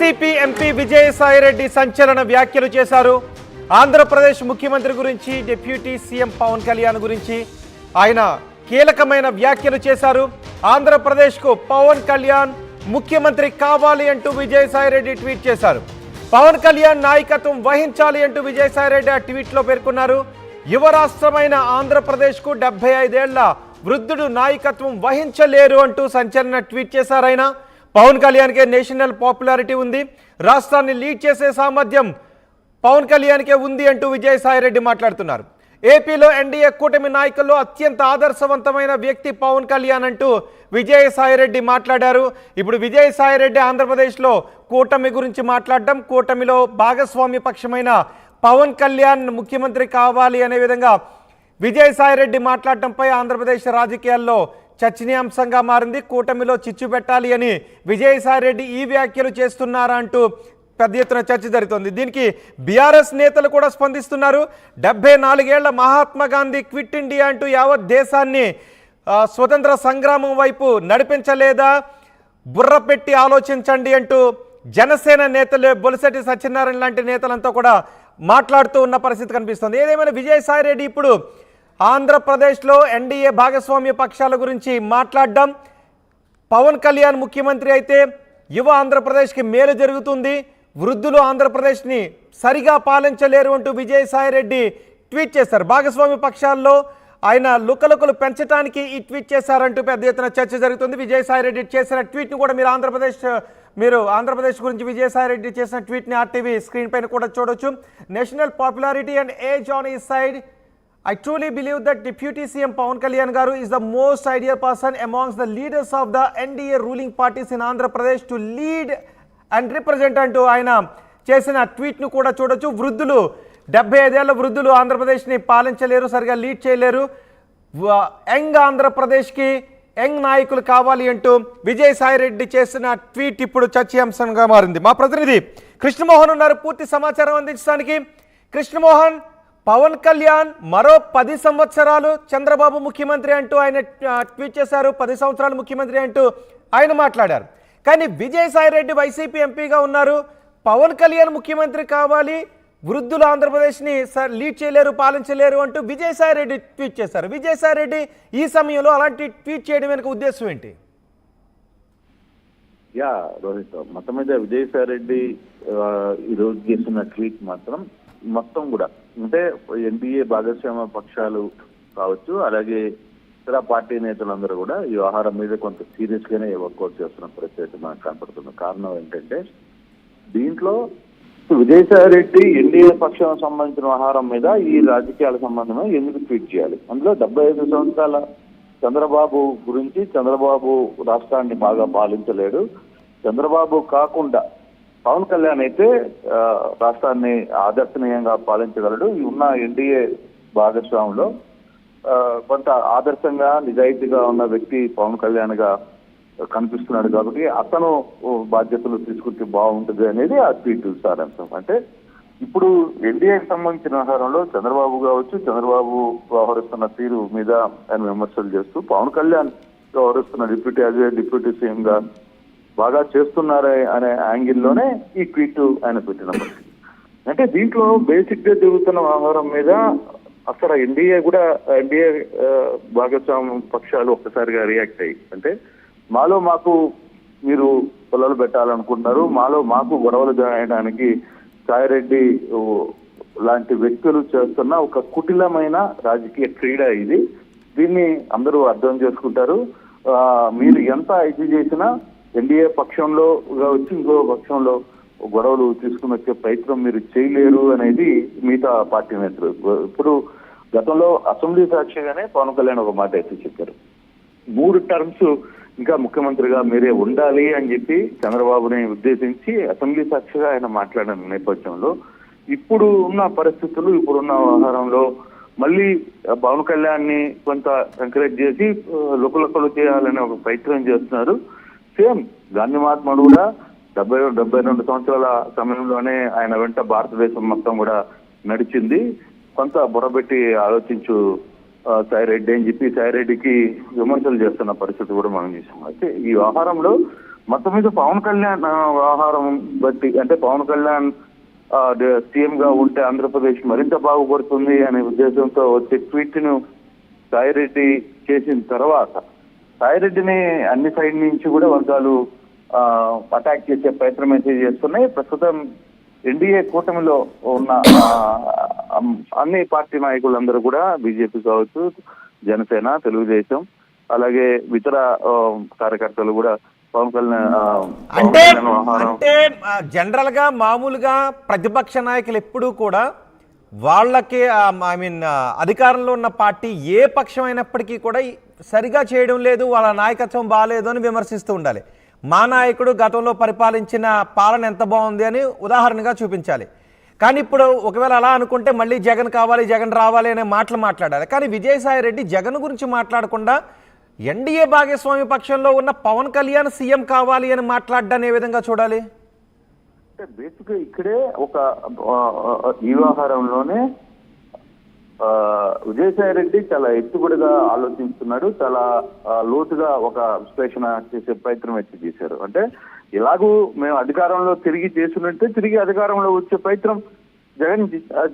YCP MP Vijayasai Reddy సంచలన వ్యాఖ్యలు చేశారు. ఆంధ్రప్రదేశ్ ముఖ్యమంత్రి గురించి, డిప్యూటీ సీఎం పవన్ కళ్యాణ్ గురించి ఆయన కీలకమైన వ్యాఖ్యలు చేశారు. ఆంధ్రప్రదేశ్కు పవన్ కళ్యాణ్ ముఖ్యమంత్రి కావాలి అంటూ విజయసాయిరెడ్డి ట్వీట్ చేశారు. పవన్ కళ్యాణ్ నాయకత్వం వహించాలి అంటూ విజయసాయిరెడ్డి ఆ ట్వీట్లో పేర్కొన్నారు. యువ రాష్ట్రమైన ఆంధ్రప్రదేశ్కు 75 ఏళ్ల వృద్ధుడు నాయకత్వం వహించలేరు అంటూ సంచలన ట్వీట్ చేశారు. ఆయన పవన్ కళ్యాణ్కే నేషనల్ పాపులారిటీ ఉంది, రాష్ట్రాన్ని లీడ్ చేసే సామర్థ్యం పవన్ కళ్యాణ్కే ఉంది అంటూ విజయసాయిరెడ్డి మాట్లాడుతున్నారు. ఏపీలో ఎన్డీఏ కూటమి నాయకుల్లో అత్యంత ఆదర్శవంతమైన వ్యక్తి పవన్ కళ్యాణ్ అంటూ విజయసాయిరెడ్డి మాట్లాడారు. ఇప్పుడు విజయసాయిరెడ్డి ఆంధ్రప్రదేశ్లో కూటమి గురించి మాట్లాడడం, కూటమిలో భాగస్వామ్య పక్షమైన పవన్ కళ్యాణ్ ముఖ్యమంత్రి కావాలి అనే విధంగా విజయసాయిరెడ్డి మాట్లాడటంపై ఆంధ్రప్రదేశ్ రాజకీయాల్లో చర్చనీయాంశంగా మారింది. కూటమిలో చిచ్చు పెట్టాలి అని విజయసాయిరెడ్డి ఈ వ్యాఖ్యలు చేస్తున్నారా అంటూ పెద్ద ఎత్తున చర్చ జరుగుతోంది. దీనికి బీఆర్ఎస్ నేతలు కూడా స్పందిస్తున్నారు. 74 ఏళ్ల మహాత్మా గాంధీ క్విట్ ఇండియా అంటూ యావత్ దేశాన్ని స్వతంత్ర సంగ్రామం వైపు నడిపించలేదా, బుర్ర పెట్టి ఆలోచించండి అంటూ జనసేన నేతలు బొలిశెట్టి సత్యనారాయణ లాంటి నేతలంతా కూడా మాట్లాడుతూ ఉన్న పరిస్థితి కనిపిస్తుంది. ఏదేమైనా విజయసాయిరెడ్డి ఇప్పుడు ఆంధ్రప్రదేశ్లో ఎన్డీఏ భాగస్వామ్య పక్షాల గురించి మాట్లాడడం, పవన్ కళ్యాణ్ ముఖ్యమంత్రి అయితే యువ ఆంధ్రప్రదేశ్కి మేలు జరుగుతుంది, వృద్ధులు ఆంధ్రప్రదేశ్ని సరిగా పాలించలేరు అంటూ విజయసాయిరెడ్డి ట్వీట్ చేశారు. భాగస్వామ్య పక్షాల్లో ఆయన లుకలుకలు పెంచడానికి ఈ ట్వీట్ చేశారంటూ పెద్ద ఎత్తున చర్చ జరుగుతుంది. విజయసాయిరెడ్డి చేసిన ట్వీట్ను కూడా మీరు ఆంధ్రప్రదేశ్ గురించి విజయసాయిరెడ్డి చేసిన ట్వీట్ని ఆర్టీవీ స్క్రీన్ పైన కూడా చూడొచ్చు. National popularity and age on ఈ side, I truly believe that Deputy CM Pawan Kalyan Garu is the most ideal person amongst the leaders of the NDA ruling parties in Andhra Pradesh to lead and represent అంటూ ఆయన చేసిన ట్వీట్ను కూడా చూడొచ్చు. వృద్ధులు 75 ఏళ్ల వృద్ధులు ఆంధ్రప్రదేశ్ని పాలించలేరు, సరిగా లీడ్ చేయలేరు, యంగ్ ఆంధ్రప్రదేశ్కి యంగ్ నాయకులు కావాలి అంటూ విజయసాయిరెడ్డి చేసిన ట్వీట్ ఇప్పుడు చర్చాంశంగా మారింది. మా ప్రతినిధి కృష్ణమోహన్ ఉన్నారు పూర్తి సమాచారం అందించడానికి. కృష్ణమోహన్, పవన్ కళ్యాణ్ మరో 10 సంవత్సరాలు చంద్రబాబు ముఖ్యమంత్రి అంటూ ఆయన ట్వీట్ చేశారు. 10 సంవత్సరాలు ముఖ్యమంత్రి అంటూ ఆయన మాట్లాడారు. కానీ విజయసాయిరెడ్డి వైసీపీ ఎంపీగా ఉన్నారు. పవన్ కళ్యాణ్ ముఖ్యమంత్రి కావాలి, వృద్ధులు ఆంధ్రప్రదేశ్ని లీడ్ చేయలేరు, పాలించలేరు అంటూ విజయసాయిరెడ్డి ట్వీట్ చేశారు. విజయసాయిరెడ్డి ఈ సమయంలో అలాంటి ట్వీట్ చేయడం వెనుక ఉద్దేశం ఏంటి? రోహిత్, మొత్తం మీద విజయసాయిరెడ్డి ఈరోజు చేసిన ట్వీట్ మాత్రం మొత్తం కూడా అంటే ఎన్డీఏ భాగస్వామ్య పక్షాలు కావచ్చు, అలాగే ఇతర పార్టీ నేతలందరూ కూడా ఈ వ్యవహారం మీద కొంత సీరియస్ గానే వర్కౌట్ చేస్తున్న పరిస్థితి మనకు కనపడుతుంది. కారణం ఏంటంటే దీంట్లో విజయసాయిరెడ్డి ఎన్డీఏ పక్షం సంబంధించిన వ్యవహారం మీద ఈ రాజకీయాల సంబంధమే ఎందుకు ట్వీట్ చేయాలి? అందులో 75 సంవత్సరాల చంద్రబాబు గురించి, చంద్రబాబు రాష్ట్రాన్ని బాగా పాలించలేడు, చంద్రబాబు కాకుండా పవన్ కళ్యాణ్ అయితే రాష్ట్రాన్ని ఆదర్శనీయంగా పాలించగలడు, ఉన్న ఎన్డీఏ భాగస్వామిలో కొంత ఆదర్శంగా నిజాయితీగా ఉన్న వ్యక్తి పవన్ కళ్యాణ్ గా కనిపిస్తున్నాడు, కాబట్టి అతను బాధ్యతలు తీసుకుంటే బాగుంటుంది అనేది ఆ ట్వీట్ సారాంశం. అంటే ఇప్పుడు ఎన్డీఏకి సంబంధించిన వ్యవహారంలో చంద్రబాబు కావచ్చు, చంద్రబాబు వ్యవహరిస్తున్న తీరు మీద ఆయన విమర్శలు చేస్తూ పవన్ కళ్యాణ్ వ్యవహరిస్తున్న డిప్యూటీ సీఎం గా బాగా చేస్తున్నారే అనే యాంగిల్లోనే ఈ ట్వీట్ ఆయన పెట్టిన పరిస్థితి. అంటే దీంట్లో బేసిక్ గా జరుగుతున్న వ్యవహారం మీద అసలు ఎన్డీఏ భాగస్వామ్య పక్షాలు ఒక్కసారిగా రియాక్ట్ అయ్యి, అంటే మాకు మీరు పొలాలు పెట్టాలనుకుంటున్నారు, మాకు గొడవలు చేయడానికి సాయిరెడ్డి లాంటి వ్యక్తులు చేస్తున్న ఒక కుటిలమైన రాజకీయ క్రీడ ఇది. దీన్ని అందరూ అర్థం చేసుకుంటారు. మీరు ఎంత ఇది చేసినా ఎన్డీఏ పక్షంలో వచ్చి ఇంకో పక్షంలో గొడవలు తీసుకుని వచ్చే ప్రయత్నం మీరు చేయలేరు అనేది మిగతా పార్టీ నేతలు. ఇప్పుడు గతంలో అసెంబ్లీ సాక్షిగానే పవన్ కళ్యాణ్ ఒక మాట అయితే చెప్పారు, 3 టర్మ్స్ ఇంకా ముఖ్యమంత్రిగా మీరే ఉండాలి అని చెప్పి చంద్రబాబుని ఉద్దేశించి అసెంబ్లీ సాక్షిగా ఆయన మాట్లాడిన నేపథ్యంలో ఇప్పుడు ఉన్న పరిస్థితులు, ఇప్పుడున్న వ్యవహారంలో మళ్ళీ పవన్ కళ్యాణ్ ని కొంత ఎంకరేజ్ చేసి లుకలుకలు చేయాలనే ఒక ప్రయత్నం చేస్తున్నారు. సేమ్ గాంధీ మహాత్ముడు కూడా 72 సంవత్సరాల సమయంలోనే ఆయన వెంట భారతదేశం మొత్తం కూడా నడిచింది. కొంత బుర్రబెట్టి ఆలోచించు సాయిరెడ్డి అని చెప్పి సాయిరెడ్డికి విమర్శలు చేస్తున్న పరిస్థితి కూడా మనం చూసాం. అయితే ఈ వ్యవహారంలో మొత్తం మీద పవన్ కళ్యాణ్ వ్యవహారం బట్టి అంటే పవన్ కళ్యాణ్ సీఎం గా ఉంటే ఆంధ్రప్రదేశ్ మరింత బాగుపడుతుంది అనే ఉద్దేశంతో వచ్చే ట్వీట్ ను సాయిరెడ్డి చేసిన తర్వాత సాయిరెడ్డిని అన్ని సైడ్ నుంచి కూడా వర్గాలు అటాక్ చేసే ప్రయత్నం అయితే చేస్తున్నాయి. ప్రస్తుతం ఎన్డీఏ కూటమిలో ఉన్న అన్ని పార్టీ నాయకులందరూ కూడా బీజేపీ కావచ్చు, జనసేన, తెలుగుదేశం, అలాగే ఇతర కార్యకర్తలు కూడా పవన్ కళ్యాణ్ అంటే జనరల్ గా మామూలుగా ప్రతిపక్ష నాయకులు ఎప్పుడూ కూడా వాళ్ళకి అధికారంలో ఉన్న పార్టీ ఏ పక్షం అయినప్పటికీ కూడా సరిగా చేయడం లేదు, వాళ్ళ నాయకత్వం బాగాలేదు అని విమర్శిస్తూ ఉండాలి. మా నాయకుడు గతంలో పరిపాలించిన పాలన ఎంత బాగుంది అని ఉదాహరణగా చూపించాలి. కానీ ఇప్పుడు ఒకవేళ అలా అనుకుంటే మళ్ళీ జగన్ కావాలి, జగన్ రావాలి అనే మాటలు మాట్లాడాలి. కానీ విజయసాయి రెడ్డి జగన్ గురించి మాట్లాడకుండా ఎన్డీఏ భాగస్వామ్య పక్షంలో ఉన్న పవన్ కళ్యాణ్ సీఎం కావాలి అని మాట్లాడడాన్ని ఏ విధంగా చూడాలి? అంటే బేసిక్ గా ఇక్కడే ఒక ఈ వ్యవహారంలోనే విజయసాయి రెడ్డి చాలా ఎత్తుగడగా ఆలోచిస్తున్నాడు, చాలా లోతుగా ఒక విశ్లేషణ చేసే ప్రయత్నం అయితే చేశారు. అంటే ఇలాగూ మేము అధికారంలో తిరిగి చేస్తున్నట్టే తిరిగి అధికారంలో వచ్చే ప్రయత్నం జగన్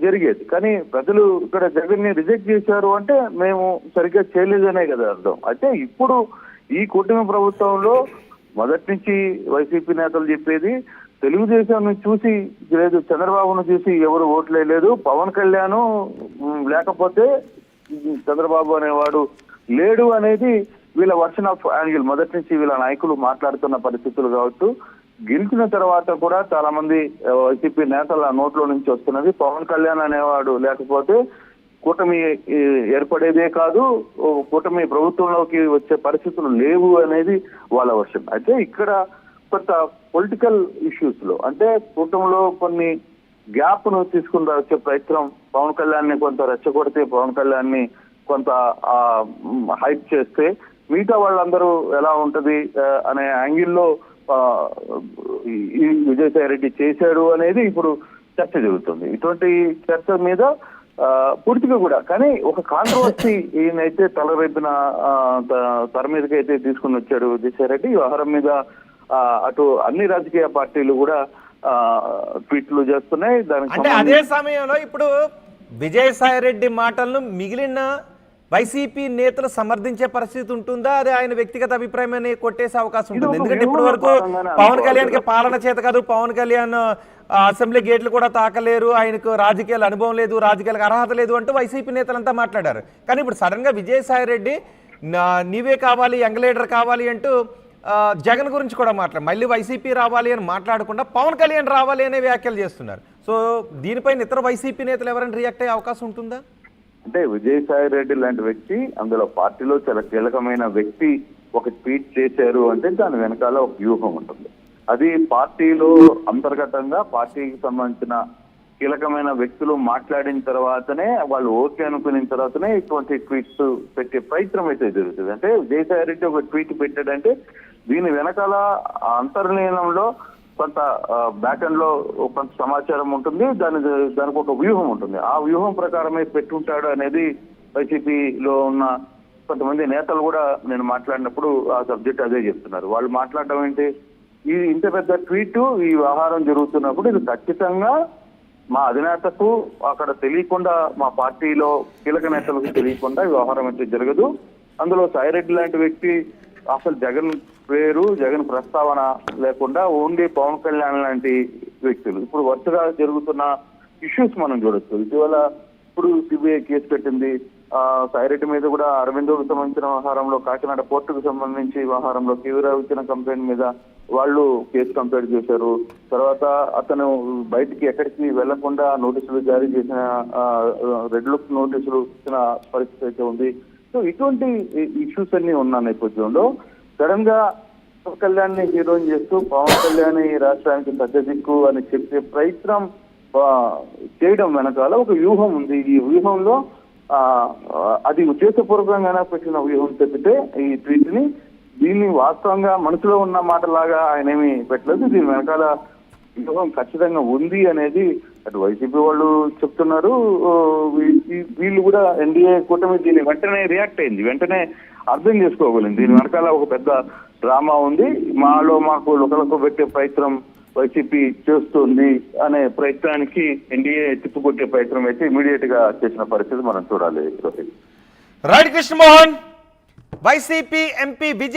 జరిగేది. కానీ ప్రజలు ఇక్కడ జగన్ ని రిజెక్ట్ చేశారు అంటే మేము సరిగ్గా చేయలేదనే కదా అర్థం. అయితే ఇప్పుడు ఈ కూటమి ప్రభుత్వంలో మొదటి నుంచి వైసీపీ నేతలు చెప్పేది తెలుగుదేశం చూసి లేదు, చంద్రబాబును చూసి ఎవరు ఓట్లేదు, పవన్ కళ్యాణ్ లేకపోతే చంద్రబాబు అనేవాడు లేడు అనేది వీళ్ళ వర్షన్ ఆఫ్ యాంగిల్ మొదటి నుంచి వీళ్ళ నాయకులు మాట్లాడుతున్న పరిస్థితులు కావచ్చు. గెలిచిన తర్వాత కూడా చాలా మంది వైసీపీ నేతల నోట్లో నుంచి వస్తున్నది పవన్ కళ్యాణ్ అనేవాడు లేకపోతే కూటమి ఏర్పడేదే కాదు, కూటమి ప్రభుత్వంలోకి వచ్చే పరిస్థితులు లేవు అనేది వాళ్ళ వర్షన్. అయితే ఇక్కడ కొంత పొలిటికల్ ఇష్యూస్ లో అంటే కూటమిలో కొన్ని గ్యాప్ ను తీసుకుని వచ్చే ప్రయత్నం, పవన్ కళ్యాణ్ ని కొంత రెచ్చగొడితే, పవన్ కళ్యాణ్ ని కొంత హైప్ చేస్తే మిగతా వాళ్ళందరూ ఎలా ఉంటది అనే యాంగిల్లో ఈ విజయసాయి రెడ్డి చేశాడు అనేది ఇప్పుడు చర్చ జరుగుతుంది. ఇటువంటి చర్చ మీద పూర్తిగా కూడా కానీ ఒక కాంట్రవర్సీ ఈయనైతే తలరెప్పిన తెర మీదకి అయితే తీసుకుని వచ్చాడు విజయసాయి రెడ్డి. ఈ వ్యవహారం మీద అటు అన్ని రాజకీయ పార్టీలు కూడా ట్వీట్లు చేస్తున్నాయి. దానికి అదే సమయంలో ఇప్పుడు విజయసాయి రెడ్డి మాటలను మిగిలిన వైసీపీ నేతలు సమర్థించే పరిస్థితి ఉంటుందా? అదే ఆయన వ్యక్తిగత అభిప్రాయాన్ని కొట్టేసే అవకాశం ఉంటుంది. ఎందుకంటే ఇప్పటి వరకు పవన్ కళ్యాణ్ కి పాలన చేత కాదు, పవన్ కళ్యాణ్ అసెంబ్లీ గేట్లు కూడా తాకలేరు, ఆయనకు రాజకీయాల అనుభవం లేదు, రాజకీయాలకు అర్హత లేదు అంటూ వైసీపీ నేతలంతా మాట్లాడారు. కానీ ఇప్పుడు సడన్ గా విజయసాయి రెడ్డి నీవే కావాలి, యంగ్ లీడర్ కావాలి అంటూ జగన్ గురించి కూడా మళ్ళీ వైసీపీ రావాలి అని మాట్లాడకుండా పవన్ కళ్యాణ్ రావాలి అనే వ్యాఖ్యలు చేస్తున్నారు. సో దీనిపైన ఇతర వైసీపీ నేతలు ఎవరైనా రియాక్ట్ అయ్యే అవకాశం ఉంటుందా? అంటే విజయసాయి రెడ్డి లాంటి వ్యక్తి, అందులో పార్టీలో చాలా కీలకమైన వ్యక్తి ఒక ట్వీట్ చేశారు అంటే దాని వెనకాల ఒక వ్యూహం ఉంటుంది. అది పార్టీలో అంతర్గతంగా పార్టీకి సంబంధించిన కీలకమైన వ్యక్తులు మాట్లాడిన తర్వాతనే వాళ్ళు ఓకే అనుకున్న తర్వాతనే ఇటువంటి ట్వీట్స్ పెట్టే ప్రయత్నం అయితే జరుగుతుంది. అంటే విజయసాయి రెడ్డి ఒక ట్వీట్ పెట్టాడంటే దీని వెనకాల అంతర్లీనంలో కొంత బ్యాక్ ఎండ్ లో కొంత సమాచారం ఉంటుంది, దానికి ఒక వ్యూహం ఉంటుంది. ఆ వ్యూహం ప్రకారమే పెట్టుంటాడు అనేది వైసీపీలో ఉన్న కొంతమంది నేతలు కూడా నేను మాట్లాడినప్పుడు ఆ సబ్జెక్ట్ అదే చెప్తున్నారు. వాళ్ళు మాట్లాడడం ఏంటి, ఈ ఇంత పెద్ద ట్వీట్ ఈ వ్యవహారం జరుగుతున్నప్పుడు ఇది ఖచ్చితంగా మా అధినేతకు అక్కడ తెలియకుండా, మా పార్టీలో కీలక నేతలకు తెలియకుండా ఈ వ్యవహారం అయితే జరగదు. అందులో సాయిరెడ్డి లాంటి వ్యక్తి అసలు జగన్ పేరు, జగన్ ప్రస్తావన లేకుండా ఓన్లీ పవన్ కళ్యాణ్ లాంటి వ్యక్తులు ఇప్పుడు వరుసగా జరుగుతున్న ఇష్యూస్ మనం చూడొచ్చు. ఇటీవల ఇప్పుడు సిబిఐ కేసు పెట్టింది సాయిరెడ్డి మీద కూడా. అరవిందోకు సంబంధించిన వ్యవహారంలో, కాకినాడ పోర్టుకు సంబంధించి వ్యవహారంలో కేవీరావు ఇచ్చిన కంప్లైంట్ మీద వాళ్ళు కేసు కంప్లైంట్ చేశారు. తర్వాత అతను బయటికి ఎక్కడికి వెళ్లకుండా నోటీసులు జారీ చేసిన, రెడ్ లుక్ నోటీసులు ఇచ్చిన పరిస్థితి అయితే ఉంది. సో ఇటువంటి ఇష్యూస్ అన్ని ఉన్న నేపథ్యంలో సడన్ గా పవన్ కళ్యాణ్ ని హీరోయిన్ చేస్తూ పవన్ కళ్యాణ్ ఈ రాష్ట్రానికి పెద్ద దిక్కు అని చెప్పే ప్రయత్నం చేయడం వెనకాల ఒక వ్యూహం ఉంది. ఈ వ్యూహంలో అది ఉద్దేశపూర్వకంగా పెట్టిన వ్యూహం చెప్తే ఈ ట్వీట్ ని, దీన్ని వాస్తవంగా మనసులో ఉన్న మాటలాగా ఆయన ఏమి పెట్టలేదు. దీని వెనకాల వ్యూహం ఖచ్చితంగా ఉంది అనేది అటు వైసీపీ వాళ్ళు చెప్తున్నారు. వీళ్ళు కూడా ఎన్డీఏ కూటమి దీన్ని వెంటనే రియాక్ట్ అయింది, వెంటనే అర్థం చేసుకోగలిగింది. దీని వెనకాల ఒక పెద్ద డ్రామా ఉంది, మాకు ఒకరికి పెట్టే ప్రయత్నం వైసీపీ చేస్తుంది అనే ప్రయత్నానికి ఎన్డీఏ తిప్పుకొట్టే ప్రయత్నం అయితే ఇమీడియట్ గా చేసిన పరిస్థితి మనం చూడాలి. Right Krishnamohan, YCP MP Vijay